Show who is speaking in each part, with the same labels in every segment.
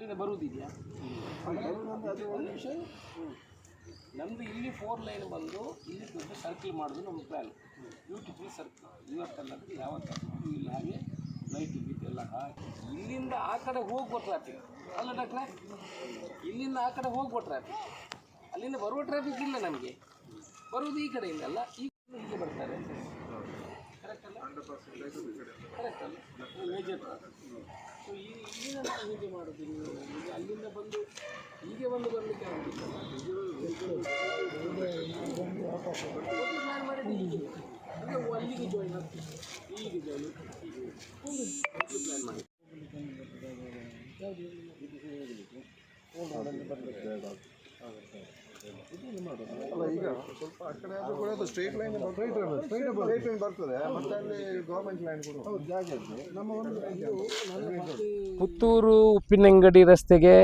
Speaker 1: ಅಲ್ಲಿಂದ ಬರುವುದಿದೆಯಾ? ನಮ್ಮದು ಇಲ್ಲಿ 4 ಲೈನ್ ಬಂದು ಇಲ್ಲಿ ದೊಡ್ಡ ಸರ್ಕಲ್ ಮಾಡೋದು ನಮ್ಮ ಪ್ಲ್ಯಾನ್. ಬ್ಯೂಟಿಫುಲ್ ಸರ್ಕಲ್ ಇವತ್ತಲ್ಲದ್ರೆ ಯಾವತ್ತಾದ್ರು ಇಲ್ಲಿ ಹಾಗೆ ಲೈಟ್ ಗೀಟ್ ಎಲ್ಲ ಹಾಕಿ ಇಲ್ಲಿಂದ ಆ ಕಡೆ ಹೋಗುವ ಟ್ರಾಫಿಕ್ ಅಲ್ಲ ಡಾಕ್ಟ್ರೆ, ಇಲ್ಲಿಂದ ಆ ಕಡೆ ಹೋಗುವ ಟ್ರಾಫಿಕ್, ಅಲ್ಲಿಂದ ಬರುವ ಟ್ರಾಫಿಕ್ ಇಲ್ಲ ನಮಗೆ. ಬರುವುದು ಈ ಕಡೆಯಿಂದ ಅಲ್ಲ, ಹೀಗೆ ಬರ್ತಾರೆ. ಕರೆಕ್ಟ್ ಅಲ್ಲ? ಕರೆಕ್ಟ್ ಅಲ್ಲ? Major traffic. ಸೊ ಇಲ್ಲಿಂದ ನಾವು ಹೀಗೆ ಮಾಡೋದು. ಈಗ ಅಲ್ಲಿಂದ ಬಂದು ಹೀಗೆ ಬಂದು ಬರಲಿಕ್ಕೆ ಆಗೋದಿಲ್ಲ. ಪ್ಲ್ಯಾನ್ ಮಾಡಿದ್ದು ಹೀಗೆ ಅಂದರೆ ಅಲ್ಲಿಗೆ ಜಾಯಿನ್ ಆಗ್ತೀವಿ, ಹೀಗೆ ಜಾಯಿನ್ ಹೀಗೆ ಪ್ಲ್ಯಾನ್ ಮಾಡಿ
Speaker 2: ಈಗ ಸ್ವಲ್ಪ ಆ ಕಡೆ ಅದು ಸ್ಟ್ರೈಟ್ ಲೈನ್ ಬರ್ತದೆ, ಮತ್ತೆ ಅಲ್ಲಿ ಗೌರ್ಮೆಂಟ್ ಲ್ಯಾಂಡ್ ಕೂಡ ಜಾಗ ಇದೆ. ನಮ್ಮ ಒಂದು
Speaker 1: ಪುತ್ತೂರು ಉಪ್ಪಿನಂಗಡಿ ರಸ್ತೆಗೆ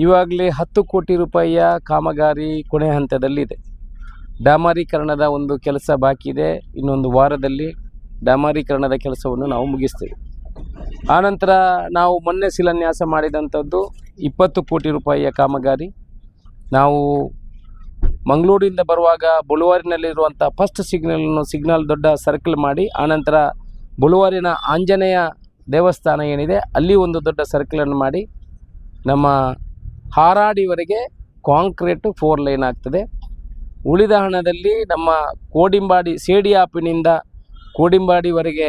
Speaker 1: ಇವಾಗಲೇ 10 ಕೋಟಿ ರೂಪಾಯಿಯ ಕಾಮಗಾರಿ ಕೊನೆ ಹಂತದಲ್ಲಿದೆ. ಡಾಮರೀಕರಣದ ಒಂದು ಕೆಲಸ ಬಾಕಿ ಇದೆ. ಇನ್ನೊಂದು ವಾರದಲ್ಲಿ ಡಾಮರೀಕರಣದ ಕೆಲಸವನ್ನು ನಾವು ಮುಗಿಸ್ತೇವೆ. ಆನಂತರ ನಾವು ಮೊನ್ನೆ ಶಿಲಾನ್ಯಾಸ ಮಾಡಿದಂಥದ್ದು 20 ಕೋಟಿ ರೂಪಾಯಿಯ ಕಾಮಗಾರಿ. ನಾವು ಮಂಗಳೂರಿಂದ ಬರುವಾಗ ಬುಳುವಾರಿನಲ್ಲಿರುವಂಥ ಫಸ್ಟ್ ಸಿಗ್ನಲ್ ದೊಡ್ಡ ಸರ್ಕಲ್ ಮಾಡಿ, ಆನಂತರ ಬುಳುವಾರಿನ ಆಂಜನೇಯ ದೇವಸ್ಥಾನ ಏನಿದೆ ಅಲ್ಲಿ ಒಂದು ದೊಡ್ಡ ಸರ್ಕಲನ್ನು ಮಾಡಿ ನಮ್ಮ ಹಾರಾಡಿವರೆಗೆ ಕಾಂಕ್ರೀಟು 4 ಲೈನ್ ಆಗ್ತದೆ. ಉಳಿದ ಹಣದಲ್ಲಿ ನಮ್ಮ ಕೋಡಿಂಬಾಡಿ ಸೇಡಿಯಾಪಿನಿಂದ ಕೋಡಿಂಬಾಡಿವರೆಗೆ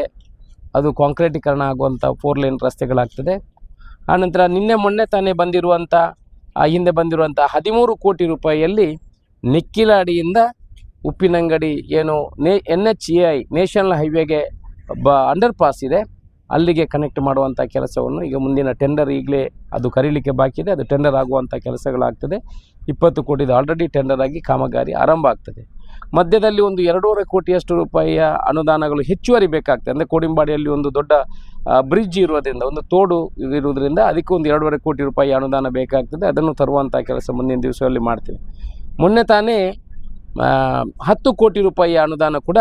Speaker 1: ಅದು ಕಾಂಕ್ರೀಟೀಕರಣ ಆಗುವಂಥ 4 ಲೈನ್ ರಸ್ತೆಗಳಾಗ್ತದೆ. ಆನಂತರ ಮೊನ್ನೆ ತಾನೇ ಬಂದಿರುವಂಥ ಹಿಂದೆ ಬಂದಿರುವಂಥ 13 ಕೋಟಿ ರೂಪಾಯಿಯಲ್ಲಿ ನಿಕ್ಕಿಲಾಡಿಯಿಂದ ಉಪ್ಪಿನಂಗಡಿ ಏನು NHAI ನ್ಯಾಷನಲ್ ಹೈವೇಗೆ ಅಂಡರ್ ಪಾಸ್ ಇದೆ, ಅಲ್ಲಿಗೆ ಕನೆಕ್ಟ್ ಮಾಡುವಂಥ ಕೆಲಸವನ್ನು ಈಗ ಮುಂದಿನ ಟೆಂಡರ್ ಈಗಲೇ ಅದು ಕರೀಲಿಕ್ಕೆ ಬಾಕಿ ಇದೆ. ಅದು ಟೆಂಡರ್ ಆಗುವಂಥ ಕೆಲಸಗಳಾಗ್ತದೆ. 20 ಕೋಟಿದು ಆಲ್ರೆಡಿ ಟೆಂಡರ್ ಆಗಿ ಕಾಮಗಾರಿ ಆರಂಭ ಆಗ್ತದೆ. ಮಧ್ಯದಲ್ಲಿ ಒಂದು 2.5 ಕೋಟಿಯಷ್ಟು ರೂಪಾಯಿಯ ಅನುದಾನಗಳು ಹೆಚ್ಚುವರಿ ಬೇಕಾಗ್ತದೆ. ಅಂದರೆ ಕೋಡಿಂಬಾಡಿಯಲ್ಲಿ ಒಂದು ದೊಡ್ಡ ಬ್ರಿಡ್ಜ್ ಇರೋದ್ರಿಂದ, ಒಂದು ತೋಡು ಇರುವುದರಿಂದ ಅದಕ್ಕೆ ಒಂದು 2.5 ಕೋಟಿ ರೂಪಾಯಿ ಅನುದಾನ ಬೇಕಾಗ್ತದೆ. ಅದನ್ನು ತರುವಂಥ ಕೆಲಸ ಮುಂದಿನ ದಿವಸದಲ್ಲಿ ಮಾಡ್ತೀವಿ. ಮೊನ್ನೆ ತಾನೇ 10 ಕೋಟಿ ರೂಪಾಯಿಯ ಅನುದಾನ ಕೂಡ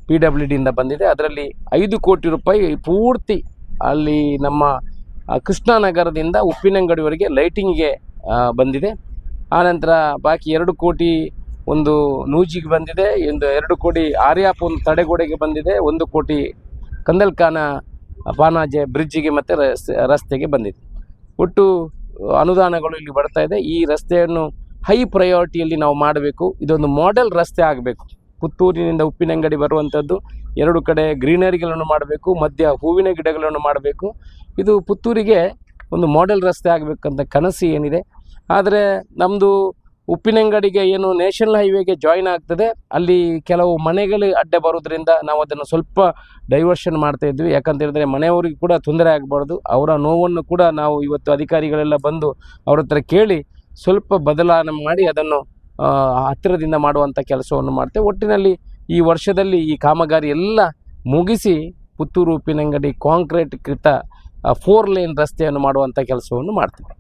Speaker 1: PWDಯಿಂದ ಬಂದಿದೆ. ಅದರಲ್ಲಿ 5 ಕೋಟಿ ರೂಪಾಯಿ ಪೂರ್ತಿ ಅಲ್ಲಿ ನಮ್ಮ ಕೃಷ್ಣನಗರದಿಂದ ಉಪ್ಪಿನಂಗಡಿವರೆಗೆ ಲೈಟಿಂಗ್ಗೆ ಬಂದಿದೆ. ಆನಂತರ ಬಾಕಿ 2 ಕೋಟಿ ಒಂದು ನೂಜಿಗೆ ಬಂದಿದೆ, 2 ಕೋಟಿ ಆರ್ಯಾಪ್ ಒಂದು ತಡೆಗೋಡೆಗೆ ಬಂದಿದೆ, 1 ಕೋಟಿ ಕಂದಲ್ಕಾನ ಪಾನಾಜೆ ಬ್ರಿಡ್ಜಿಗೆ ಮತ್ತು ರಸ್ತೆಗೆ ಬಂದಿದೆ. ಒಟ್ಟು ಅನುದಾನಗಳು ಇಲ್ಲಿ ಬರ್ತಾ ಇದೆ. ಈ ರಸ್ತೆಯನ್ನು ಹೈ ಪ್ರಯಾರಿಟಿಯಲ್ಲಿ ನಾವು ಮಾಡಬೇಕು. ಇದೊಂದು ಮಾಡೆಲ್ ರಸ್ತೆ ಆಗಬೇಕು. ಪುತ್ತೂರಿನಿಂದ ಉಪ್ಪಿನಂಗಡಿ ಬರುವಂಥದ್ದು 2 ಕಡೆ ಗ್ರೀನರಿಗಳನ್ನು ಮಾಡಬೇಕು, ಮಧ್ಯ ಹೂವಿನ ಗಿಡಗಳನ್ನು ಮಾಡಬೇಕು. ಇದು ಪುತ್ತೂರಿಗೆ ಒಂದು ಮಾಡೆಲ್ ರಸ್ತೆ ಆಗಬೇಕಂತ ಕನಸು ಏನಿದೆ. ಆದರೆ ನಮ್ಮದು ಉಪ್ಪಿನಂಗಡಿಗೆ ಏನು ನ್ಯಾಷನಲ್ ಹೈವೇಗೆ ಜಾಯಿನ್ ಆಗ್ತದೆ, ಅಲ್ಲಿ ಕೆಲವು ಮನೆಗಳು ಅಡ್ಡ ಬರೋದ್ರಿಂದ ನಾವು ಅದನ್ನು ಸ್ವಲ್ಪ ಡೈವರ್ಷನ್ ಮಾಡ್ತಾಯಿದ್ವಿ. ಯಾಕಂತ ಹೇಳಿದ್ರೆ ಮನೆಯವರಿಗೆ ಕೂಡ ತೊಂದರೆ ಆಗಬಾರ್ದು. ಅವರ ನೋವನ್ನು ಕೂಡ ನಾವು ಇವತ್ತು ಅಧಿಕಾರಿಗಳೆಲ್ಲ ಬಂದು ಅವ್ರ ಹತ್ರ ಕೇಳಿ ಸ್ವಲ್ಪ ಬದಲಾವಣೆ ಮಾಡಿ ಅದನ್ನು ಹತ್ತಿರದಿಂದ ಮಾಡುವಂಥ ಕೆಲಸವನ್ನು ಮಾಡ್ತೇವೆ. ಒಟ್ಟಿನಲ್ಲಿ ಈ ವರ್ಷದಲ್ಲಿ ಈ ಕಾಮಗಾರಿ ಎಲ್ಲ ಮುಗಿಸಿ ಪುತ್ತೂರು ಉಪ್ಪಿನಂಗಡಿ ಕಾಂಕ್ರೀಟ್ ಕೃತ 4 ಲೈನ್ ರಸ್ತೆಯನ್ನು ಮಾಡುವಂಥ ಕೆಲಸವನ್ನು ಮಾಡ್ತೀವಿ.